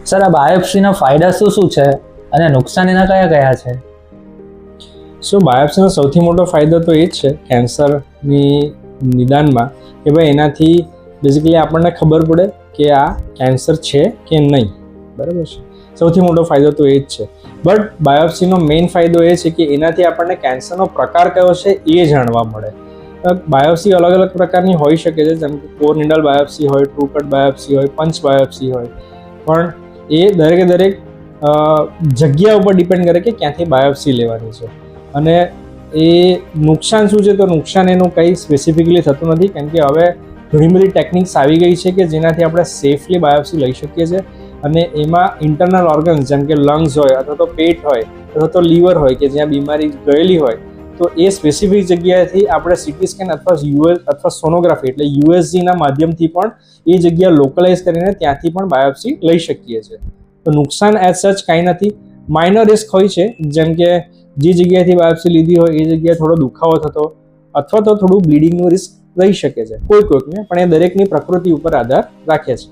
Sir, આ બાયોપ્સીના ફાયદા શું છે અને નુકસાન એના કયા કયા છે? સો બાયોપ્સીનો સૌથી મોટો ફાયદો તો એ જ છે કેન્સરની નિદાનમાં કે ભાઈ એનાથી બેઝિકલી આપણને ખબર પડે કે આ કેન્સર છે કે નહીં, બરાબર છે. સૌથી મોટો ફાયદો તો એ જ છે. બટ બાયોપ્સીનો મેઇન ફાયદો એ છે કે એનાથી આપણને કેન્સરનો પ્રકાર કયો છે એ જાણવા મળે. બાયોપ્સી અલગ અલગ પ્રકારની હોઈ શકે છે, જેમ કે કોર નીડલ બાયોપ્સી હોય, ટ્રુ કટ બાયોપ્સી હોય, પંચ બાયોપ્સી હોય, પણ એ દરેક જગ્યા ઉપર ડિપેન્ડ કરે કે ક્યાંથી બાયોપ્સી લેવાની છે. અને એ નુકસાન શું છે, તો નુકસાન એનું કંઈ સ્પેસિફિકલી થતું નથી, કેમ કે હવે ઘણી બધી ટેકનિક્સ આવી ગઈ છે કે જેનાથી આપણે સેફલી બાયોપ્સી લઈ શકીએ છીએ. અને એમાં ઇન્ટરનલ ઓર્ગન્સ જેમ કે લંગ્સ હોય અથવા તો પેટ હોય અથવા તો લીવર હોય કે જ્યાં બીમારી ગયેલી હોય, તો એ સ્પેસિફિક જગ્યાએથી આપણે સીટી સ્કેન અથવા સોનોગ્રાફી એટલે યુએસજીના માધ્યમથી પણ એ જગ્યા લોકલાઇઝ કરીને ત્યાંથી પણ બાયોપ્સી લઈ શકીએ છીએ. તો નુકસાન એઝ સચ કાંઈ નથી. માઇનર રિસ્ક હોય છે, જેમ કે જે જગ્યાએથી બાયોપ્સી લીધી હોય એ જગ્યાએ થોડો દુખાવો થતો અથવા તો થોડું બ્લીડિંગનું રિસ્ક રહી શકે છે કોઈકને, પણ એ દરેકની પ્રકૃતિ ઉપર આધાર રાખે છે.